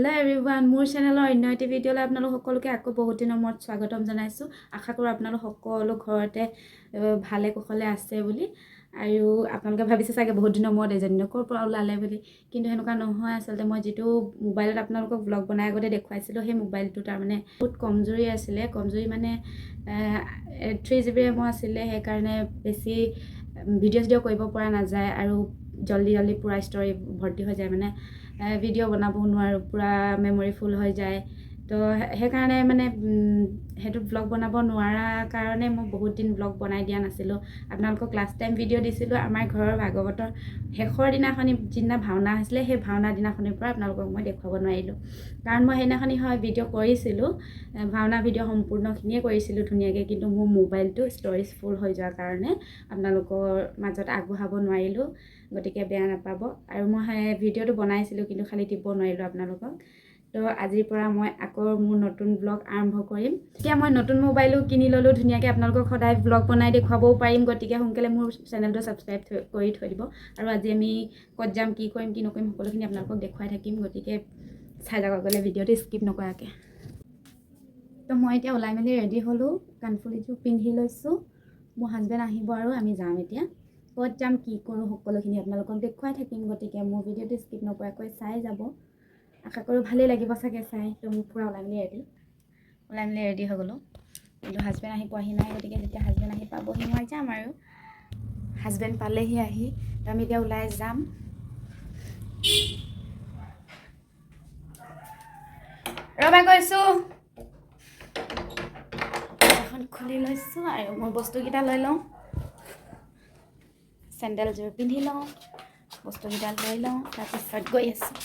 Hello' everyone, মোৰ চেনেলৰ অন্য এটি ভিডিঅ'লৈ আপোনালোক সকলোকে আকৌ বহুত দিনৰ মূৰত স্বাগতম জনাইছোঁ। আশা কৰোঁ আপোনালোক সকলো ঘৰতে ভালে কুশলে আছে বুলি। আৰু আপোনালোকে ভাবিছে চাগে বহুত দিনৰ মূৰত এজনী ক'ৰ পৰা ওলালে বুলি, কিন্তু সেনেকুৱা নহয়। আচলতে মই যিটো মোবাইলত আপোনালোকক ব্লগ বনাই আগতে দেখুৱাইছিলোঁ, সেই মোবাইলটো তাৰমানে বহুত কমজুৰি আছিলে। কমজুৰি মানে 3GB RAM আছিলে, সেইকাৰণে বেছি ভিডিঅ' কৰিব পৰা নাযায় আৰু জল্দি পূৰা ষ্ট'ৰী ভৰ্তি হৈ যায়, মানে ভিডিঅ' বনাব নোৱাৰোঁ, পূৰা মেমৰি ফুল হৈ যায়। তো সেইকাৰণে মানে সেইটো ব্লগ বনাব নোৱাৰাৰ কাৰণে মই বহুত দিন ব্লগ বনাই দিয়া নাছিলোঁ। আপোনালোকক লাষ্ট টাইম ভিডিঅ' দিছিলোঁ আমাৰ ঘৰৰ ভাগৱতৰ শেষৰ দিনাখনি, যিদিনা ভাওনা হৈছিলে, সেই ভাওনা দিনাখনিৰ পৰা আপোনালোকক মই দেখুৱাব নোৱাৰিলোঁ, কাৰণ মই সেইদিনাখনি হয় ভিডিঅ' কৰিছিলোঁ, ভাওনা ভিডিঅ' সম্পূৰ্ণখিনিয়ে কৰিছিলোঁ ধুনীয়াকৈ, কিন্তু মোৰ মোবাইলটো ষ্ট'ৰেজ ফুল হৈ যোৱাৰ কাৰণে আপোনালোকৰ মাজত আগবঢ়াব নোৱাৰিলোঁ। গতিকে বেয়া নাপাব। আৰু মই ভিডিঅ'টো বনাইছিলোঁ, কিন্তু খালি দিব নোৱাৰিলোঁ আপোনালোকক। তো আজিৰ পৰা মই আকৌ মোৰ নতুন ব্লগ আৰম্ভ কৰিম। এতিয়া মই নতুন মোবাইলো কিনি ল'লোঁ, ধুনীয়াকৈ আপোনালোকক সদায় ব্লগ বনাই দেখুৱাবও পাৰিম। গতিকে সোনকালে মোৰ চেনেলটো ছাবস্ক্ৰাইব কৰি থৈ দিব। আৰু আজি আমি ক'ত যাম, কি কৰিম, কি নকৰিম, সকলোখিনি আপোনালোকক দেখুৱাই থাকিম। গতিকে চাই যাব গ'লে ভিডিঅ'টো স্কিপ নকৰাকৈ। তো মই এতিয়া ওলাই মেলি ৰেডি হ'লোঁ, কাণফুলিযোৰ পিন্ধি লৈছোঁ। মোৰ হাজবেণ্ড আহিব আৰু আমি যাম এতিয়া। ক'ত যাম, কি কৰোঁ, সকলোখিনি আপোনালোকক দেখুৱাই থাকিম। গতিকে মোৰ ভিডিঅ'টো স্কিপ নকৰাকৈ চাই যাব। আশা কৰোঁ ভালেই লাগিব চাগে চাই। তো মোৰ পূৰা ওলাই মেলি ৰেডি হৈ গ'লোঁ, কিন্তু হাজবেণ্ড আহি পোৱাহি নাই। গতিকে যেতিয়া হাজবেণ্ড আহি পাবহি মই যাম আৰু। হাজবেণ্ড পালেহি আহি, তো আমি এতিয়া ওলাই যাম। ৰ'বা গৈছোঁ, এখন খুলি লৈছোঁ আৰু মোৰ বস্তুকেইটা লৈ লওঁ। চেণ্ডেলযোৰ পিন্ধি লওঁ, বস্তুকেইটা লৈ লওঁ, তাৰপিছত গৈ আছোঁ।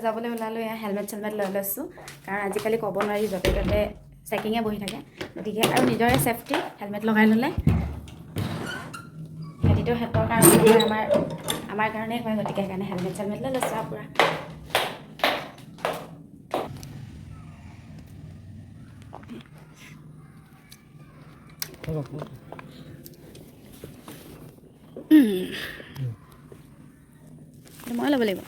যাবলৈ ওলালোঁ, এয়া হেলমেট লৈ লৈছোঁ, কাৰণ আজিকালি ক'ব নোৱাৰি য'তে ত'তে চেকিঙে বহি থাকে। গতিকে আৰু নিজৰে ছেফটি, হেলমেট লগাই ল'লে সিহঁতিতো সিহঁতৰ কাৰণে নহয়, আমাৰ কাৰণেই হয়। গতিকে সেইকাৰণে হেলমেট লৈ লৈছোঁ আৰু পূৰা। মই ল'ব লাগিব।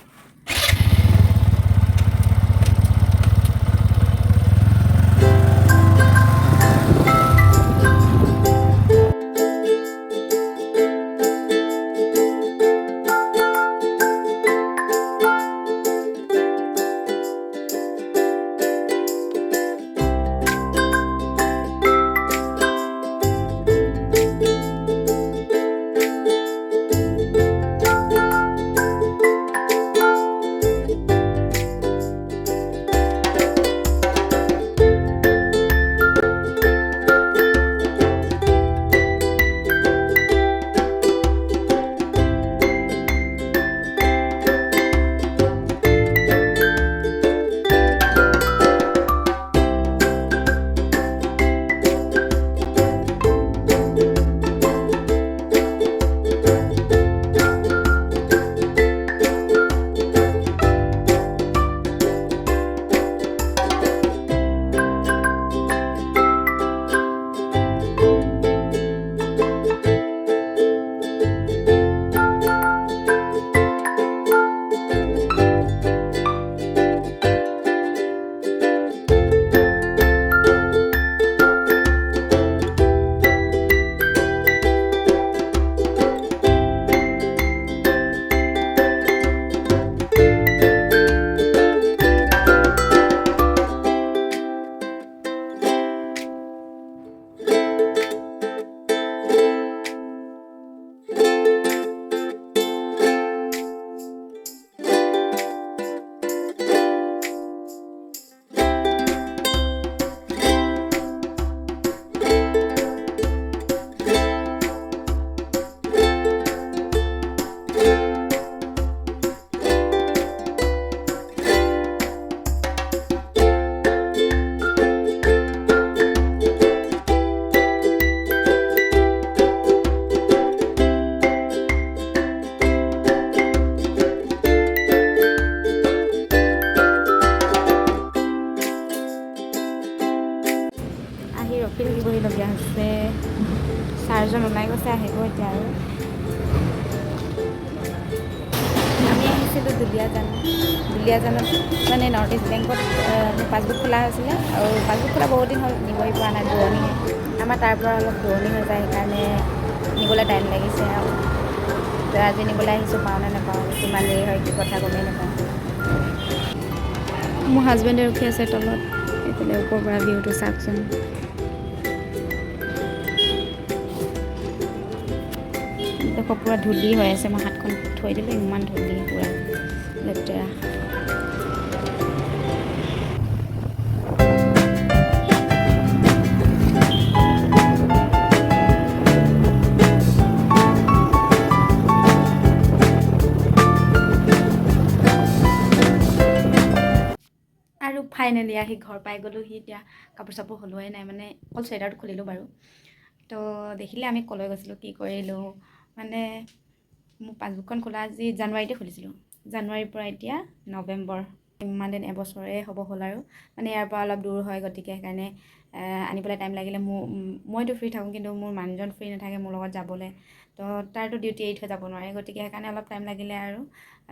ৰখি থাকিবলগীয়া হৈছে। চাৰজন ওলাই গৈছে, আহিব এতিয়া আৰু। আমি আহিছোঁ আহিছিলোঁ দুলীয়াজানত মানে নৰ্থ ইষ্ট বেংকত পাছবুক খোলা হৈছিলে আৰু পাছবুক খোলা বহুত দিন হ'ল নিবই পৰা নাই দূৰণিহে আমাৰ তাৰ পৰা অলপ দূৰণি হৈ যায় সেইকাৰণে নিবলৈ টাইম লাগিছে আৰু আজি নিবলৈ আহিছোঁ পাওঁ নে নাপাওঁ কিমান দেৰি হয় কি কথা গমেই নাপাওঁ মোৰ হাজবেণ্ডে ৰখি আছে তলত এইফালে ওপৰৰ পৰা ভিউটো চাওকচোন দেখো পূৰা ধূলি হৈ আছে মই হাতখন থৈ দিলোঁ ইমান ধূলি পূৰা লেতেৰা আৰু ফাইনেলি আহি ঘৰ পাই গ'লোহি এতিয়া কাপোৰ চাপোৰ সলোৱাই নাই মানে অকল চুৱেটাৰটো খুলিলোঁ বাৰু তো দেখিলে আমি ক'লৈ গৈছিলোঁ কি কৰিলোঁ মানে মোৰ পাছবুকখন খোলা আজি জানুৱাৰীতে খুলিছিলোঁ জানুৱাৰীৰ পৰা এতিয়া নৱেম্বৰ ইমান দিন এবছৰে হ'ব হ'ল আৰু মানে ইয়াৰ পৰা অলপ দূৰ হয় গতিকে সেইকাৰণে আনিবলৈ টাইম লাগিলে মইতো ফ্ৰী থাকোঁ কিন্তু মোৰ মানুহজন ফ্ৰী নাথাকে মোৰ লগত যাবলৈ তো তাৰতো ডিউটি এৰি থৈ যাব নোৱাৰে গতিকে সেইকাৰণে অলপ টাইম লাগিলে আৰু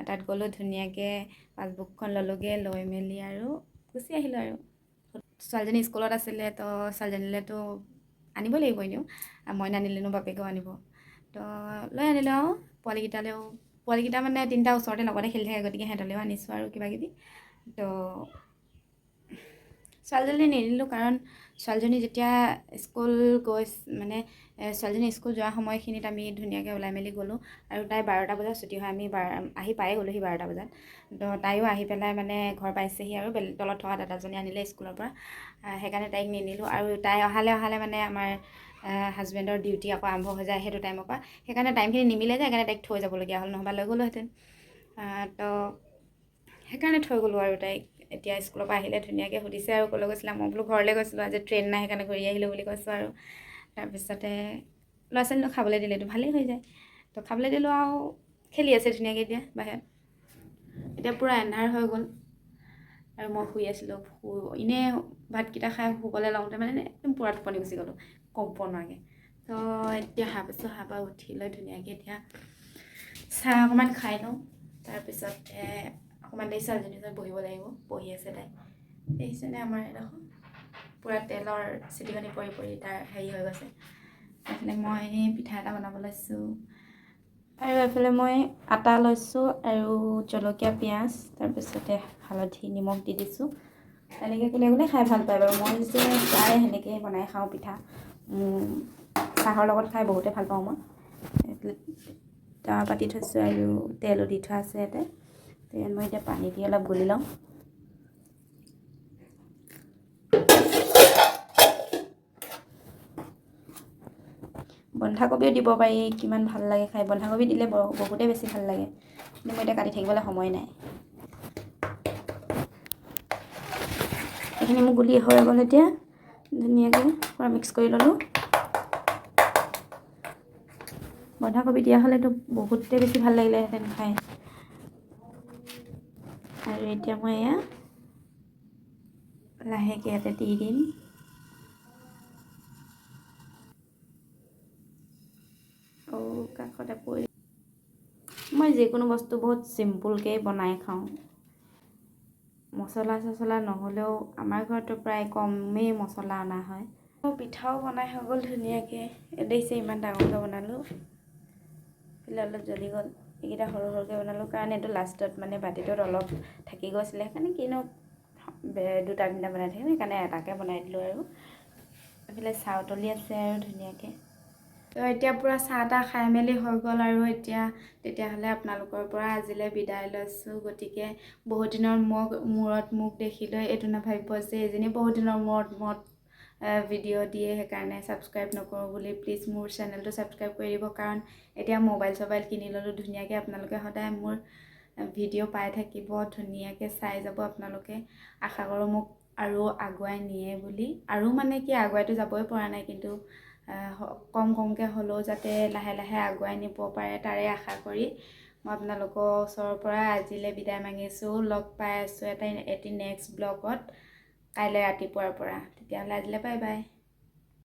তাত গ'লোঁ ধুনীয়াকৈ পাছবুকখন ল'লোগৈ লৈ মেলি আৰু গুচি আহিলোঁ আৰু ছোৱালীজনী স্কুলত আছিলে তো ছোৱালীজনীলেতো আনিব লাগিব এনেও মই নানিলেনো বাপেকেও আনিব তো লৈ আনিলোঁ আৰু পোৱালীকেইটা মানে তিনিটা ওচৰতে লগতে খেলি থাকে গতিকে সিহঁতলৈও আনিছোঁ আৰু কিবাকিবি তো ছোৱালীজনী নিনিলোঁ কাৰণ ছোৱালীজনী যেতিয়া স্কুল গৈ মানে ছোৱালীজনী স্কুল যোৱা সময়খিনিত আমি ধুনীয়াকৈ ওলাই মেলি গ'লোঁ আৰু তাই 12টা বজাত ছুটি হয় আমি আহি পায়ে গ'লোহি 12টা বজাত তো তাইও আহি পেলাই মানে ঘৰ পাইছেহি আৰু তলত থকা দাদাজনী আনিলে স্কুলৰ পৰা সেইকাৰণে তাইক নিনিলোঁ আৰু তাই অহালে মানে আমাৰ হাজবেণ্ডৰ ডিউটি আকৌ আৰম্ভ হৈ যায় সেইটো টাইমৰ পৰা সেইকাৰণে টাইমখিনি নিমিলে যে সেইকাৰণে তাইক থৈ যাবলগীয়া হ'ল নহ'বা লৈ গ'লোহেঁতেন তো সেইকাৰণে থৈ গ'লোঁ আৰু তাইক এতিয়া স্কুলৰ পৰা আহিলে ধুনীয়াকৈ সুধিছে আৰু ক'লৈ গৈছিলা মই বোলো ঘৰলৈ গৈছিলোঁ আজি ট্ৰেইন নাই সেইকাৰণে ঘূৰি আহিলোঁ বুলি কৈছোঁ আৰু তাৰপিছতে ল'ৰা ছোৱালীটো খাবলৈ দিলেতো ভালেই হৈ যায় তো খাবলৈ দিলোঁ আৰু খেলি আছে ধুনীয়াকৈ এতিয়া বাহিৰত এতিয়া পূৰা এন্ধাৰ হৈ গ'ল আৰু মই শুই আছিলোঁ এনেই ভাতকেইটা খাই শুবলৈ লওঁতে মানে একদম পূৰা টোপনি গুচি গ'লোঁ ক'ব নোৱাৰাকৈ তো এতিয়া সাৰ পৰা উঠি লৈ ধুনীয়াকৈ এতিয়া চাহ অকণমান খাই লওঁ তাৰপিছতে অকণমান দেৰি ছোৱালীজনী বহিব লাগিব বহি আছে তাই দেখিছেনে আমাৰ এডোখৰ পূৰা তেলৰ চিটিকনি পৰি তাৰ হেৰি হৈ গৈছে এইফালে মই পিঠা এটা বনাব লৈছোঁ আৰু এইফালে মই আটা লৈছোঁ আৰু জলকীয়া পিঁয়াজ তাৰপিছতে হালধি নিমখ দি দিছোঁ এনেকৈ কোনে খাই ভাল পায় বাৰু মই যে প্ৰায় সেনেকৈয়ে বনাই খাওঁ পিঠা চাহৰ লগত খাই বহুতে ভাল পাওঁ মই তাৱা পাতি থৈছোঁ আৰু তেলো দি থোৱা আছে ইয়াতে তেল মই এতিয়া পানী দি অলপ গুলি লওঁ বন্ধাকবিও দিব পাৰি কিমান ভাল লাগে খাই বন্ধাকবি দিলে বহুতেই বেছি ভাল লাগে কিন্তু মই এতিয়া কাটি থাকিবলৈ সময় নাই এইখিনি মোৰ গুলি হৈ গ'ল এতিয়া ধুনীয়াকৈ পূৰা মিক্স কৰি ল'লোঁ বন্ধাকবি দিয়া হ'লেতো বহুতেই বেছি ভাল লাগিলেহেঁতেন খাই আৰু এতিয়া মই এয়া লাহেকৈ ইয়াতে দি দিম কাষতে পৰি মই যিকোনো বস্তু বহুত চিম্পুলকৈ বনাই খাওঁ মছলা চছলা নহ'লেও আমাৰ ঘৰতো প্ৰায় কমেই মছলা অনা হয় পিঠাও বনাই হৈ গ'ল ধুনীয়াকৈ দেখিছে ইমান ডাঙৰকৈ বনালোঁ অলপ জ্বলি গ'ল এইকেইটা সৰু সৰুকৈ বনালোঁ কাৰণ এইটো লাষ্টত মানে বাতিটোত অলপ থাকি গৈছিলে সেইকাৰণে কিনো দুটা তিনিটা বনাই থাকিম সেইকাৰণে এটাকৈ বনাই দিলোঁ আৰু এইফালে চাহ উতলি আছে আৰু ধুনীয়াকৈ তো এতিয়া পূৰা চাহ তাহ খাই মেলি হৈ গ'ল আৰু এতিয়া তেতিয়াহ'লে আপোনালোকৰ পৰা আজিলৈ বিদায় লৈছোঁ গতিকে বহুত দিনৰ মূৰত মোক দেখিলৈ এইটো নাভাবিব যে এজনী বহুত দিনৰ মূৰত ভিডিঅ' দিয়ে সেইকাৰণে ছাবস্ক্ৰাইব নকৰোঁ বুলি প্লিজ মোৰ চেনেলটো ছাবস্ক্ৰাইব কৰি দিব কাৰণ এতিয়া মোবাইল চবাইল কিনি ল'লোঁ ধুনীয়াকৈ আপোনালোকে সদায় মোৰ ভিডিঅ' পাই থাকিব ধুনীয়াকৈ চাই যাব আপোনালোকে আশা কৰোঁ মোক আৰু আগুৱাই নিয়ে বুলি আৰু মানে কি আগুৱাইতো যাবই পৰা নাই কিন্তু কমকৈ হ'লেও যাতে লাহে লাহে আগুৱাই নিব পাৰে তাৰে আশা কৰি মই আপোনালোকৰ ওচৰৰ পৰা আজিলৈ বিদায় মাগিছোঁ লগ পাই আছোঁ এটি নেক্সট ব্লগত কাইলৈ ৰাতিপুৱাৰ পৰা তেতিয়াহ'লে আজিলৈ বাই বাই